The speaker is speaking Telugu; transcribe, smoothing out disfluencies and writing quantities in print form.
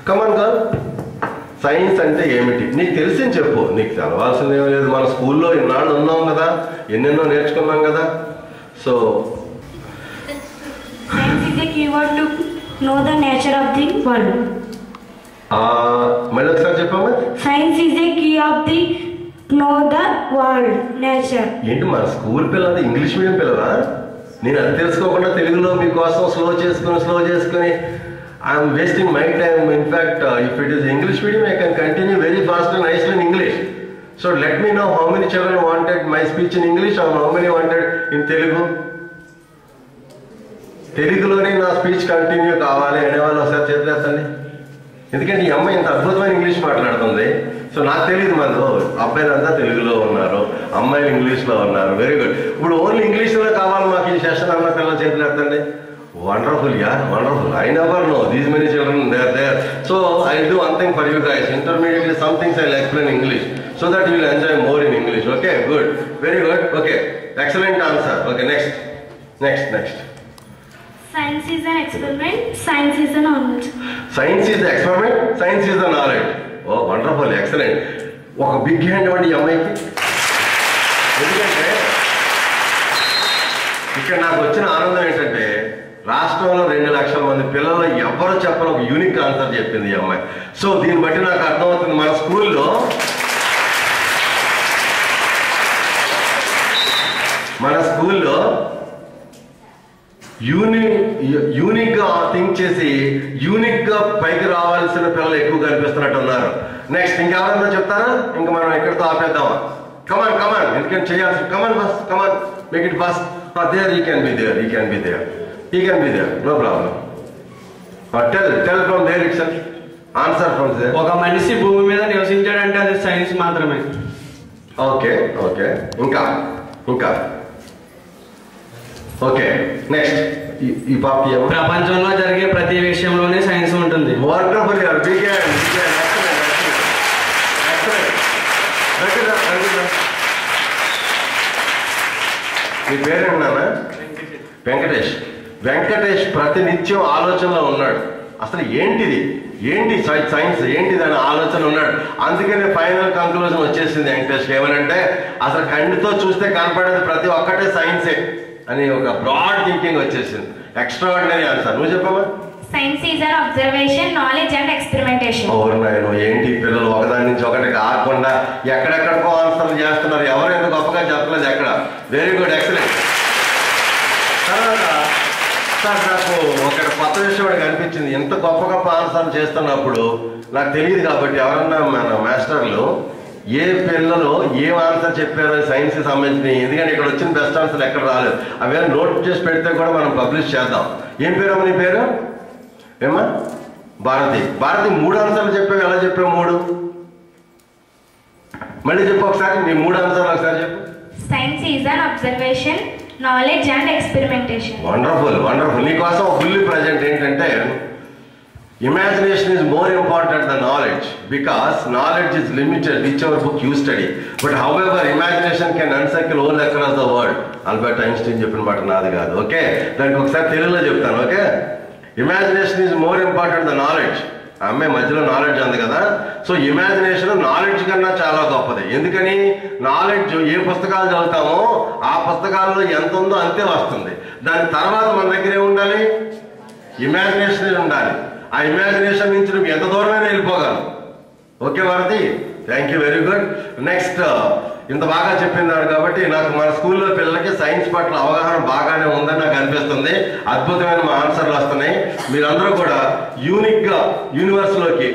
కమాన్ గర్ల్, సైన్స్ అంటే ఏమిటి నీకు తెలిసింది చెప్పు. నీకు తెలవాల్సింది ఏమీ లేదు, మన స్కూల్లో ఇన్నాళ్ళు ఉన్నాం కదా, ఎన్నెన్నో నేర్చుకున్నాం కదా. So Science is a keyword to know the nature of the world. మళ్ళీ ఒకసారి చెప్పామా? Science is a key of the know the world, nature. ఏంటి మన స్కూల్ పిల్లలు ఇంగ్లీష్ మీడియం పిల్లలా? నేను అది తెలుసుకోకుండా తెలుగులో మీకోసం స్లో చేసుకుని I'm wasting my time. In fact if it is English medium I can continue very fast and nicely in English. So let me know how many children wanted my speech in English are how many wanted in Telugu. తెలుగులోనే నా స్పీచ్ కంటిన్యూ కావాలి అనేవాళ్ళు ఒకసారి చేతులేస్తండి. ఎందుకంటే ఈ అమ్మాయి ఇంత అద్భుతమైన ఇంగ్లీష్ మాట్లాడుతుంది. సో నాకు తెలియదు, మన అబ్బాయిలంతా తెలుగులో ఉన్నారు, అమ్మాయిలు ఇంగ్లీష్లో ఉన్నారు. Very good. ఇప్పుడు ఓన్లీ ఇంగ్లీష్లో కావాలి మాకు ఈ సెషన్ అన్న పిల్లల చేతులేస్తండి. Wonderful yeah, wonderful. I never know these many children, they are there. So I'll do one thing for you guys. Intermediately some things I'll explain in English so that you will enjoy more in English. Okay, good, very good. Okay, excellent answer. Okay, next. Science is an experiment. Science is a knowledge. Science is the experiment. Science is the knowledge. Oh, wonderful, excellent. ఒక బిగ్ హ్యాండ్ ఇవ్వండి ఈ అమ్మాయికి. ఎందుకంటే ఇక్కడ నాకు వచ్చిన ఆనందం ఏంటంటే రాష్ట్రంలో 2 లక్షల మంది పిల్లలు ఎవరు చెప్పని ఒక యూనిక్ ఆన్సర్ చెప్పింది ఈ అమ్మాయి. సో దీన్ని బట్టి నాకు అర్థమవుతుంది మన స్కూల్లో యూనిక్ గా థింక్ చేసి యూనిక్ గా పైకి రావాల్సిన పిల్లలు ఎక్కువ కనిపిస్తున్నట్టు ఉన్నారు. నెక్స్ట్ ఇంకెవరన్నా చెప్తారా? ఇంకా మనం ఎక్కడితో ఆపేద్దామా? కమాన్ ఎందుకంటే చేయాల్సి. Come on make it fast. There you can be there no problem. Tell from there itself. Answer from there. ఒక మనిషి భూమి మీద నివసించాడంటే అది సైన్స్ మాత్రమే. ఓకే ఇంకా ఓకే నెక్స్ట్. ఈ పాప ప్రపంచంలో జరిగే ప్రతి విషయంలోనే సైన్స్ ఉంటుంది. వండర్ఫుల్. మీ పేరేంటన్నా? వెంకటేష్ ప్రతినిత్యం ఆలోచనలో ఉన్నాడు. అసలు ఏంటి సైన్స్ ఏంటిది అనే ఆలోచన ఉన్నాడు. అందుకనే ఫైనల్ కంక్లూజన్ వచ్చేసింది వెంకటేష్. ఏమనంటే అసలు కంటితో చూస్తే కనపడేది ప్రతి ఒక్కటే సైన్సే అని ఒక బ్రాడ్ థింకింగ్ వచ్చేసింది. Extraordinary answer. నువ్వు చెప్పమ్మా. Science is an observation, knowledge and experimentation. నేను ఏంటి పిల్లలు ఒకదాని నుంచి ఒకటి కాకుండా ఎక్కడెక్కడికో ఆన్సర్లు చేస్తున్నారు. ఎవరు ఎంత గొప్పగా చెప్పలేదు ఎక్కడ. Very good, excellent. తర్వాత సార్ నాకు ఒక కొత్త విషయం వాడికి అనిపించింది. ఎంత గొప్ప ఆన్సర్లు చేస్తున్నప్పుడు నాకు తెలియదు కాబట్టి ఎవరన్నా మన మాస్టర్లు ఏ పిల్లలు ఏం ఆన్సర్ చెప్పారో సైన్స్కి సంబంధించినవి, ఎందుకంటే ఇక్కడ వచ్చిన బెస్ట్ ఆన్సర్ ఎక్కడ రాలేదు, అవే నోట్ చేసి పెడితే కూడా మనం పబ్లిష్ చేద్దాం. ఏం పేరమ్మా నీ పేరు? ఏమా? భారతి. 3 ఆన్సర్లు చెప్పావు. ఎలా చెప్పావు 3? మళ్ళీ చెప్పు ఒకసారి. నీ 3 ఆన్సర్లు ఒకసారి చెప్పు. Science is an observation, knowledge and experimentation. Wonderful. నీకోసం ఫుల్లీ ప్రజెంట్ ఏంటంటే imagination is more important than knowledge because knowledge is limited whichever book you study, but however imagination can encircle all across the world. Albert Einstein చెప్పిన మాట నాది కాదు. ఓకే, దానికి ఒకసారి తెలుగులో చెప్తాను. Okay, imagination is more important the knowledge. ఆ అమ్మాయి మధ్యలో నాలెడ్జ్ ఉంది కదా. సో ఇమాజినేషన్ నాలెడ్జ్ కన్నా చాలా గొప్పది. ఎందుకని? నాలెడ్జ్ ఏ పుస్తకాలు చదువుతామో ఆ పుస్తకాల్లో ఎంత ఉందో అంతే వస్తుంది. దాని తర్వాత మన దగ్గర ఏముండాలి? ఇమాజినేషన్ ఉండాలి. ఆ ఇమాజినేషన్ నుంచి నువ్వు ఎంత దూరమైనా వెళ్ళిపోగలవు. Okay Bharathi, thank you, very good. Next, ఇంత బాగా చెప్పిందాడు కాబట్టి నాకు మన స్కూల్లో పిల్లలకి సైన్స్ పట్ల అవగాహన బాగానే ఉందని నాకు అనిపిస్తుంది. అద్భుతమైన మా ఆన్సర్లు వస్తున్నాయి. మీరందరూ కూడా యూనిక్గా యూనివర్స్లోకి